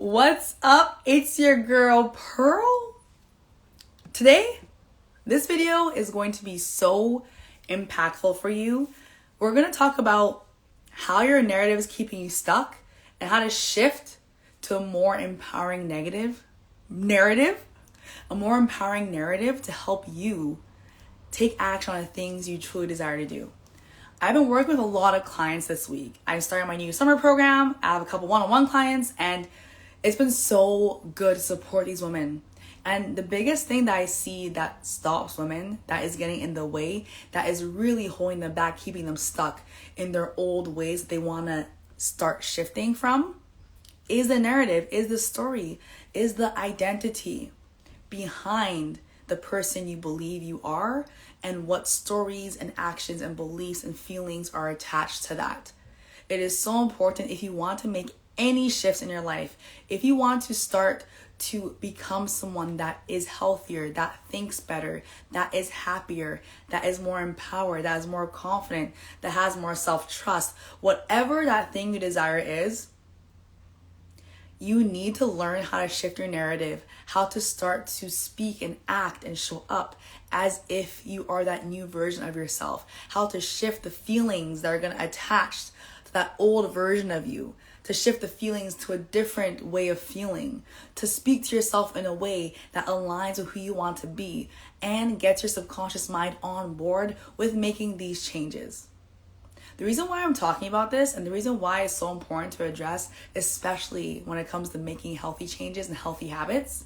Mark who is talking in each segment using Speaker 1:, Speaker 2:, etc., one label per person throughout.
Speaker 1: What's up? It's your girl Pearl. Today, this video is going to be so impactful for you. We're going to talk about how your narrative is keeping you stuck and how to shift to a more empowering narrative to help you take action on the things you truly desire to do. I've been working with a lot of clients this week. I started my new summer program. I have a couple one-on-one clients, and it's been so good to support these women. And the biggest thing that I see that stops women, that is getting in the way, that is really holding them back, keeping them stuck in their old ways that they want to start shifting from, is the narrative, is the story, is the identity behind the person you believe you are, and what stories and actions and beliefs and feelings are attached to that. It is so important if you want to make any shifts in your life, if you want to start to become someone that is healthier, that thinks better, that is happier, that is more empowered, that is more confident, that has more self-trust, whatever that thing you desire is, you need to learn how to shift your narrative, how to start to speak and act and show up as if you are that new version of yourself, how to shift the feelings that are going to attach to that old version of you, to shift the feelings to a different way of feeling, to speak to yourself in a way that aligns with who you want to be and gets your subconscious mind on board with making these changes. The reason why I'm talking about this and the reason why it's so important to address, especially when it comes to making healthy changes and healthy habits,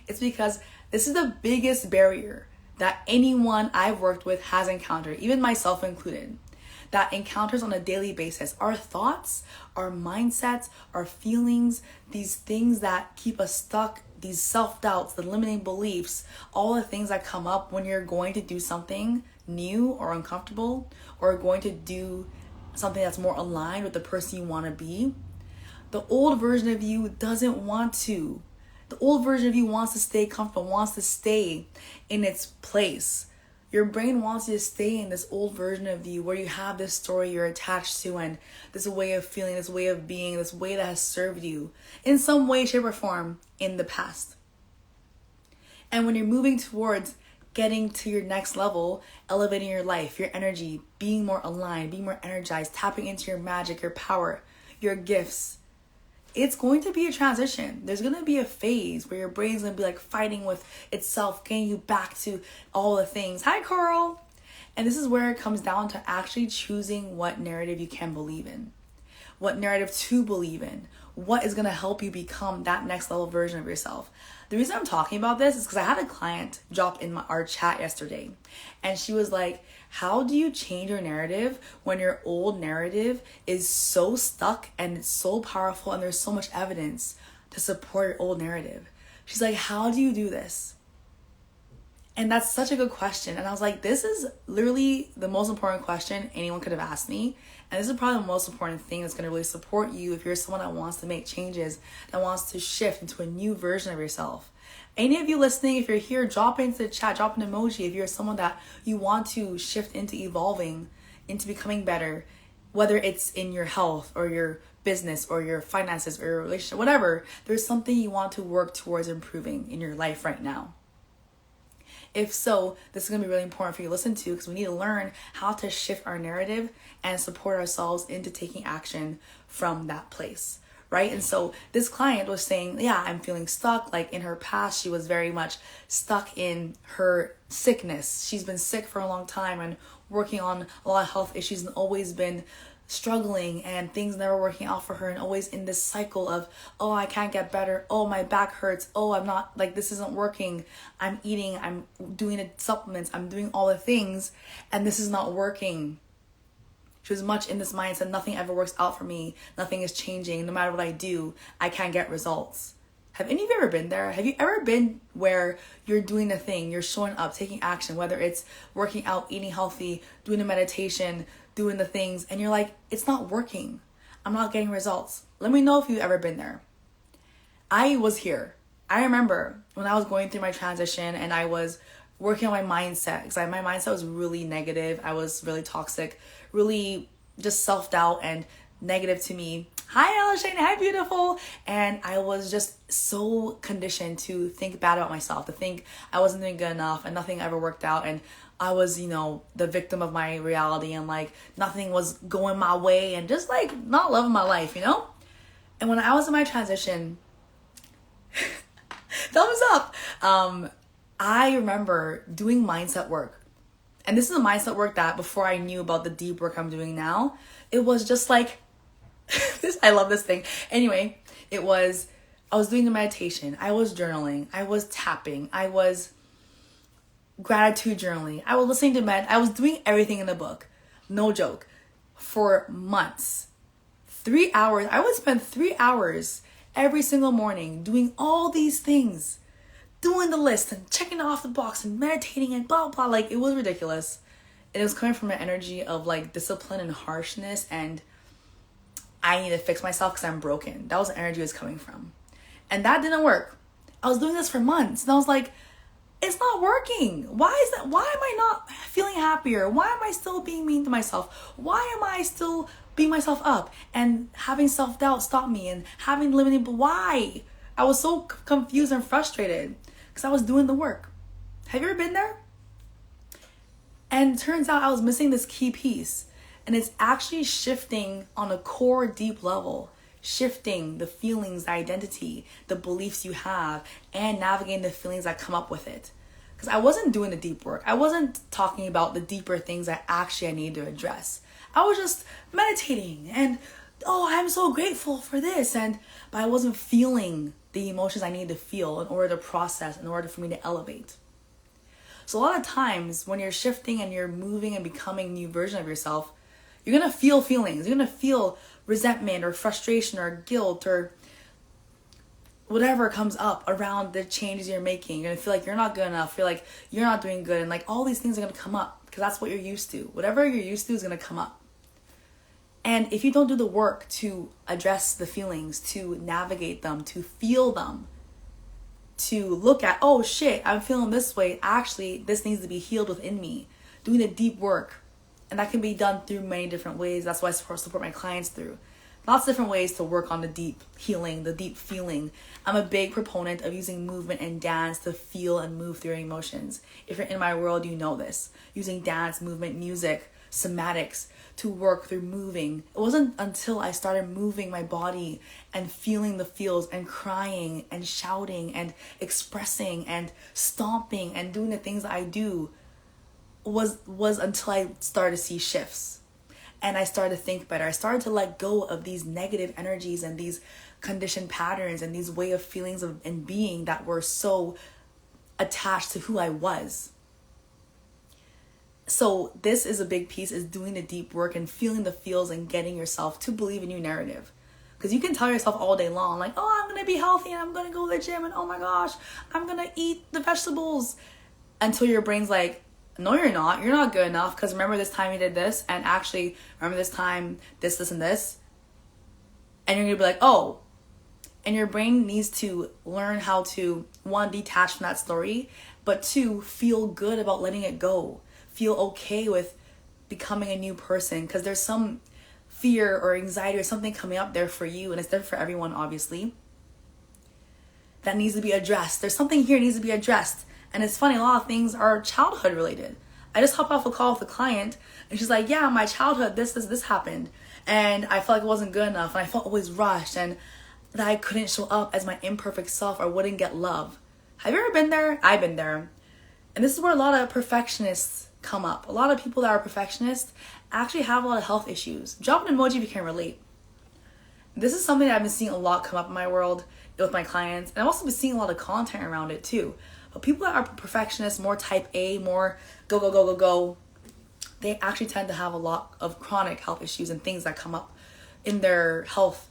Speaker 1: it's because this is the biggest barrier that anyone I've worked with has encountered, even myself included, that encounters on a daily basis. Our thoughts, our mindsets, our feelings, these things that keep us stuck, these self-doubts, the limiting beliefs, all the things that come up when you're going to do something new or uncomfortable, or going to do something that's more aligned with the person you want to be. The old version of you doesn't want to. The old version of you wants to stay comfortable, wants to stay in its place. Your brain wants you to stay in this old version of you where you have this story you're attached to and this way of feeling, this way of being, this way that has served you in some way, shape, or form in the past. And when you're moving towards getting to your next level, elevating your life, your energy, being more aligned, being more energized, tapping into your magic, your power, your gifts, it's going to be a transition. There's going to be a phase where your brain's going to be like fighting with itself, getting you back to all the things. Hi, Coral. And this is where it comes down to actually choosing what narrative you can believe in, what narrative to believe in, what is going to help you become that next level version of yourself. The reason I'm talking about this is because I had a client drop in our chat yesterday, and she was like, how do you change your narrative when your old narrative is so stuck and it's so powerful and there's so much evidence to support your old narrative? She's like, how do you do this? And that's such a good question. And I was like, this is literally the most important question anyone could have asked me. And this is probably the most important thing that's going to really support you if you're someone that wants to make changes, that wants to shift into a new version of yourself. Any of you listening, if you're here, drop into the chat, drop an emoji if you're someone that you want to shift into evolving, into becoming better, whether it's in your health or your business or your finances or your relationship, whatever. There's something you want to work towards improving in your life right now. If so, this is going to be really important for you to listen to, because we need to learn how to shift our narrative and support ourselves into taking action from that place, right? And so this client was saying, yeah, I'm feeling stuck. Like in her past, she was very much stuck in her sickness. She's been sick for a long time and working on a lot of health issues and always been struggling and things never working out for her, and always in this cycle of, oh, I can't get better. Oh, my back hurts. Oh, I'm not, like, this isn't working. I'm eating, I'm doing the supplements, I'm doing all the things, and this is not working. She was much in this mindset, nothing ever works out for me. Nothing is changing. No matter what I do, I can't get results. Have any of you ever been there? Have you ever been where you're doing a thing, you're showing up, taking action, whether it's working out, eating healthy, doing a meditation, doing the things, and you're like, it's not working. I'm not getting results. Let me know if you've ever been there. I was here. I remember when I was going through my transition and I was working on my mindset, because my mindset was really negative. I was really toxic, really just self-doubt and negative to me. hi Ella Shane, hi beautiful. And I was just so conditioned to think bad about myself, to think I wasn't doing good enough and nothing ever worked out, and I was, the victim of my reality, and like nothing was going my way, and just like not loving my life. And when I was in my transition, thumbs up, I remember doing mindset work. And this is a mindset work that before I knew about the deep work I'm doing now, it was just like this. I love this thing. Anyway, I was doing a meditation. I was journaling. I was tapping. I was gratitude journaling. I was listening to I was doing everything in the book. No joke. For months. 3 hours. I would spend 3 hours every single morning doing all these things. Doing the list and checking off the box and meditating and blah, blah. Like, it was ridiculous. It was coming from an energy of like discipline and harshness, and I need to fix myself because I'm broken. That was the energy it was coming from. And that didn't work. I was doing this for months, and I was like, it's not working. Why is that? Why am I not feeling happier? Why am I still being mean to myself? Why am I still beating myself up and having self-doubt stop me and having limiting? Why? I was so confused and frustrated because I was doing the work. Have you ever been there? And it turns out I was missing this key piece. And it's actually shifting on a core deep level. Shifting the feelings, the identity, the beliefs you have, and navigating the feelings that come up with it. Because I wasn't doing the deep work. I wasn't talking about the deeper things that actually I needed to address. I was just meditating and, oh, I'm so grateful for this. But I wasn't feeling the emotions I needed to feel in order to process, in order for me to elevate. So a lot of times when you're shifting and you're moving and becoming a new version of yourself, you're going to feel feelings. You're going to feel resentment or frustration or guilt or whatever comes up around the changes you're making. You're going to feel like you're not good enough. Feel like you're not doing good. And like all these things are going to come up because that's what you're used to. Whatever you're used to is going to come up. And if you don't do the work to address the feelings, to navigate them, to feel them, to look at, oh shit, I'm feeling this way. Actually, this needs to be healed within me. Doing the deep work. And that can be done through many different ways. That's why I support my clients through. Lots of different ways to work on the deep healing, the deep feeling. I'm a big proponent of using movement and dance to feel and move through your emotions. If you're in my world, you know this. Using dance, movement, music, somatics to work through moving. It wasn't until I started moving my body and feeling the feels and crying and shouting and expressing and stomping and doing the things that I do was until I started to see shifts. And I started to think better. I started to let go of these negative energies and these conditioned patterns and these way of feelings of and being that were so attached to who I was. So this is a big piece, is doing the deep work and feeling the feels and getting yourself to believe a new narrative. Because you can tell yourself all day long, like, oh, I'm going to be healthy and I'm going to go to the gym and oh my gosh, I'm going to eat the vegetables. Until your brain's like, no, you're not. You're not good enough because remember this time you did this, and actually remember this time, this, and this. And you're going to be like, oh. And your brain needs to learn how to, one, detach from that story, but two, feel good about letting it go. Feel okay with becoming a new person because there's some fear or anxiety or something coming up there for you, and it's there for everyone, obviously, that needs to be addressed. There's something here that needs to be addressed. And it's funny, a lot of things are childhood related. I just hopped off a call with a client and she's like, yeah, my childhood, this happened. And I felt like it wasn't good enough. And I felt always rushed and that I couldn't show up as my imperfect self or wouldn't get love. Have you ever been there? I've been there. And this is where a lot of perfectionists come up. A lot of people that are perfectionists actually have a lot of health issues. Drop an emoji if you can relate. This is something that I've been seeing a lot come up in my world with my clients. And I've also been seeing a lot of content around it too. But people that are perfectionists, more type A, more go, they actually tend to have a lot of chronic health issues and things that come up in their health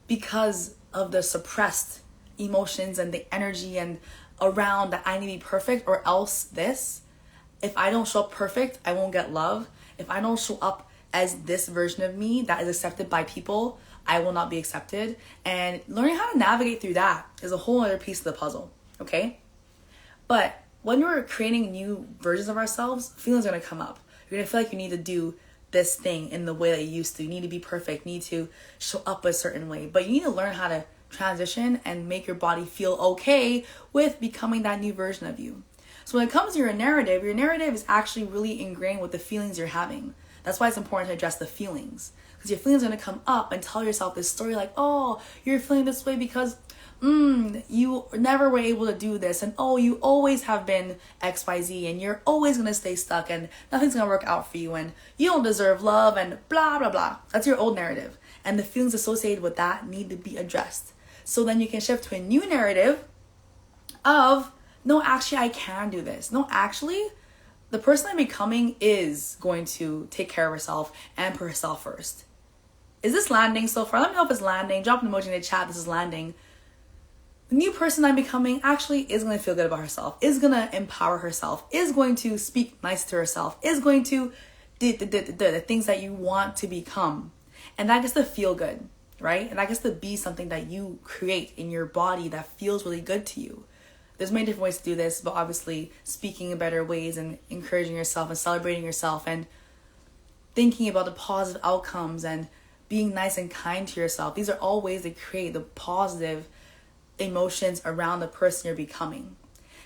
Speaker 1: because of the suppressed emotions and the energy and around that I need to be perfect or else this. If I don't show up perfect, I won't get love. If I don't show up as this version of me that is accepted by people, I will not be accepted. And learning how to navigate through that is a whole other piece of the puzzle, okay? But when we're creating new versions of ourselves, feelings are going to come up. You're going to feel like you need to do this thing in the way that you used to. You need to be perfect. You need to show up a certain way. But you need to learn how to transition and make your body feel okay with becoming that new version of you. So when it comes to your narrative is actually really ingrained with the feelings you're having. That's why it's important to address the feelings. Because your feelings are going to come up and tell yourself this story like, oh, you're feeling this way because you never were able to do this, and oh, you always have been XYZ, and you're always going to stay stuck, and nothing's going to work out for you, and you don't deserve love, and blah, blah, blah. That's your old narrative. And the feelings associated with that need to be addressed. So then you can shift to a new narrative of, no, actually, I can do this. No, actually, the person I'm becoming is going to take care of herself and put herself first. Is this landing so far? Let me know if it's landing. Drop an emoji in the chat. This is landing. The new person I'm becoming actually is going to feel good about herself, is going to empower herself, is going to speak nice to herself, is going to do the things that you want to become. And that gets to feel good, right? And that gets to be something that you create in your body that feels really good to you. There's many different ways to do this, but obviously speaking in better ways and encouraging yourself and celebrating yourself and thinking about the positive outcomes and being nice and kind to yourself. These are all ways to create the positive emotions around the person you're becoming.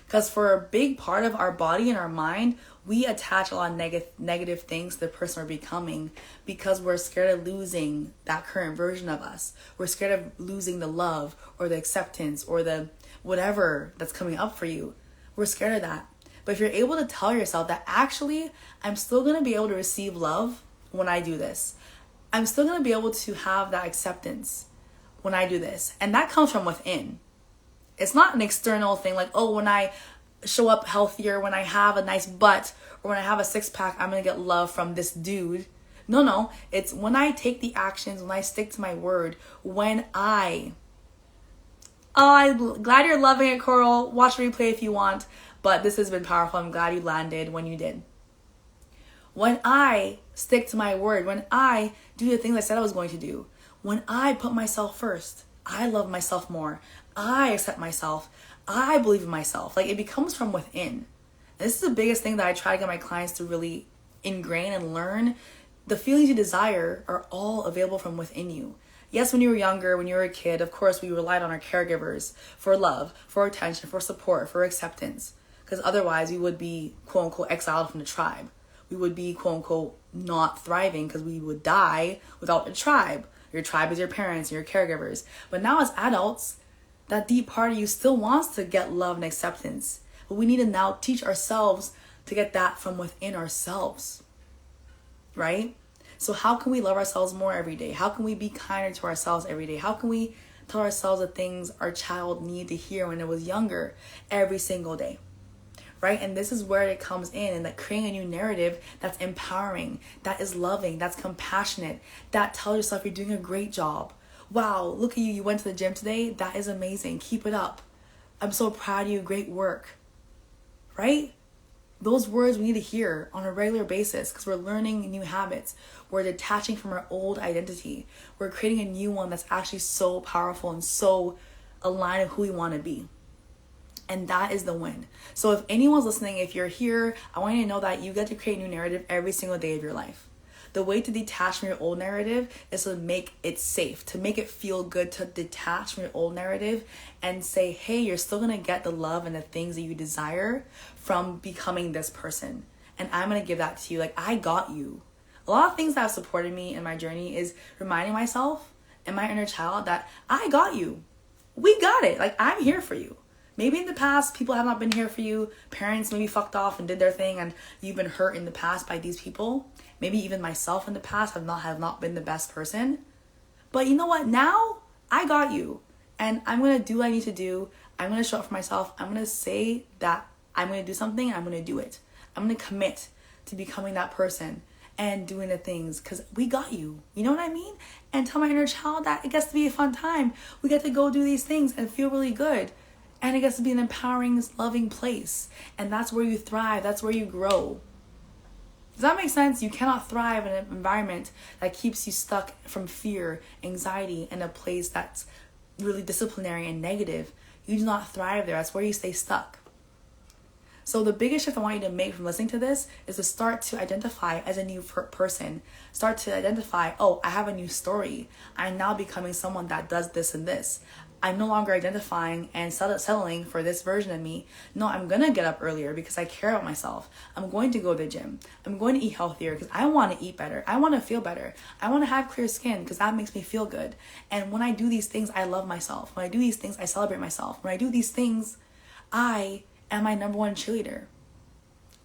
Speaker 1: Because for a big part of our body and our mind, we attach a lot of negative things to the person we're becoming because we're scared of losing that current version of us. We're scared of losing the love or the acceptance or the whatever that's coming up for you. We're scared of that. But if you're able to tell yourself that actually, I'm still going to be able to receive love when I do this. I'm still going to be able to have that acceptance when I do this. And that comes from within. It's not an external thing like, oh, when I show up healthier, when I have a nice butt, or when I have a six-pack, I'm going to get love from this dude. No. It's when I take the actions, when I stick to my word, when I'm glad you're loving it, Coral. Watch the replay if you want. But this has been powerful. I'm glad you landed when you did. When I stick to my word, when I do the things I said I was going to do, when I put myself first, I love myself more. I accept myself. I believe in myself. Like, it becomes from within. And this is the biggest thing that I try to get my clients to really ingrain and learn. The feelings you desire are all available from within you. Yes, when you were younger, when you were a kid, of course, we relied on our caregivers for love, for attention, for support, for acceptance. Because otherwise, we would be, quote unquote, exiled from the tribe. We would be, quote unquote, not thriving because we would die without a tribe. Your tribe is your parents and your caregivers. But now as adults, that deep part of you still wants to get love and acceptance. But we need to now teach ourselves to get that from within ourselves. Right? So how can we love ourselves more every day? How can we be kinder to ourselves every day? How can we tell ourselves the things our child needed to hear when it was younger every single day? Right? And this is where it comes in, and that creating a new narrative that's empowering, that is loving, that's compassionate, that tells yourself you're doing a great job. Wow, look at you. You went to the gym today. That is amazing. Keep it up. I'm so proud of you. Great work. Right? Those words we need to hear on a regular basis because we're learning new habits. We're detaching from our old identity. We're creating a new one that's actually so powerful and so aligned with who we want to be. And that is the win. So if anyone's listening, if you're here, I want you to know that you get to create a new narrative every single day of your life. The way to detach from your old narrative is to make it safe, to make it feel good, to detach from your old narrative and say, hey, you're still going to get the love and the things that you desire from becoming this person. And I'm going to give that to you. Like, I got you. A lot of things that have supported me in my journey is reminding myself and my inner child that I got you. We got it. Like, I'm here for you. Maybe in the past, people have not been here for you. Parents maybe fucked off and did their thing and you've been hurt in the past by these people. Maybe even myself in the past have not been the best person. But you know what? Now, I got you. And I'm going to do what I need to do. I'm going to show up for myself. I'm going to say that I'm going to do something and I'm going to do it. I'm going to commit to becoming that person and doing the things because we got you. You know what I mean? And tell my inner child that it gets to be a fun time. We get to go do these things and feel really good. And it gets to be an empowering, loving place. And that's where you thrive. That's where you grow. Does that make sense? You cannot thrive in an environment that keeps you stuck from fear, anxiety, and a place that's really disciplinary and negative. You do not thrive there. That's where you stay stuck. So the biggest shift I want you to make from listening to this is to start to identify as a new person. Start to identify, oh, I have a new story. I'm now becoming someone that does this and this. I'm no longer identifying and settling for this version of me. No, I'm going to get up earlier because I care about myself. I'm going to go to the gym. I'm going to eat healthier because I want to eat better. I want to feel better. I want to have clear skin because that makes me feel good. And when I do these things, I love myself. When I do these things, I celebrate myself. When I do these things, I am my number one cheerleader.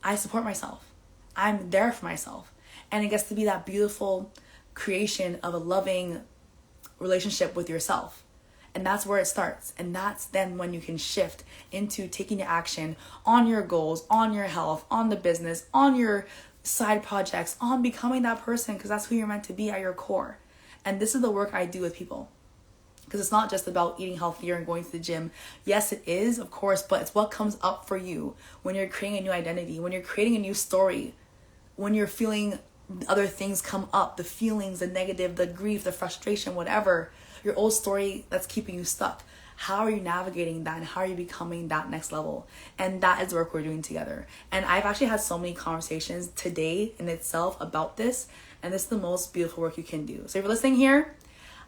Speaker 1: I support myself. I'm there for myself. And it gets to be that beautiful creation of a loving relationship with yourself. And that's where it starts. And that's then when you can shift into taking action on your goals, on your health, on the business, on your side projects, on becoming that person, because that's who you're meant to be at your core. And this is the work I do with people. Because it's not just about eating healthier and going to the gym. Yes, it is, of course, but it's what comes up for you when you're creating a new identity, when you're creating a new story, when you're feeling other things come up, the feelings, the negative, the grief, the frustration, whatever, your old story that's keeping you stuck. How are you navigating that and how are you becoming that next level? And that is the work we're doing together. And I've actually had so many conversations today in itself about this, and this is the most beautiful work you can do. So if you're listening here,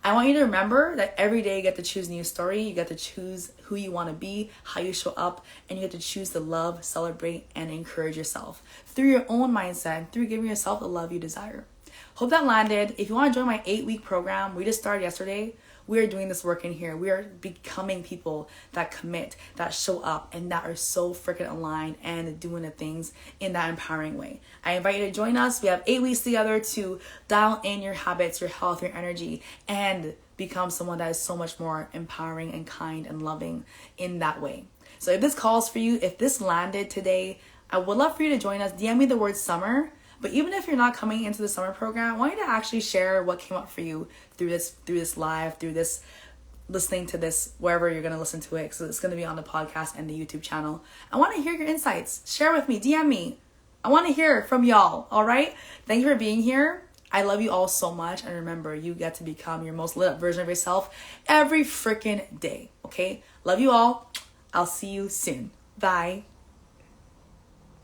Speaker 1: I want you to remember that every day you get to choose a new story. You get to choose who you want to be, how you show up, and you get to choose to love, celebrate, and encourage yourself through your own mindset and through giving yourself the love you desire. Hope that landed. If you want to join my 8-week program, we just started yesterday. We are doing this work in here. We are becoming people that commit, that show up, and that are so freaking aligned and doing the things in that empowering way. I invite you to join us. We have 8 weeks together to dial in your habits, your health, your energy, and become someone that is so much more empowering and kind and loving in that way. So if this calls for you, if this landed today, I would love for you to join us. DM me the word summer. But even if you're not coming into the summer program, I want you to actually share what came up for you through this live, through this listening to this, wherever you're going to listen to it. So it's going to be on the podcast and the YouTube channel. I want to hear your insights. Share with me. DM me. I want to hear from y'all. All right. Thank you for being here. I love you all so much. And remember, you get to become your most lit up version of yourself every freaking day. Okay. Love you all. I'll see you soon. Bye.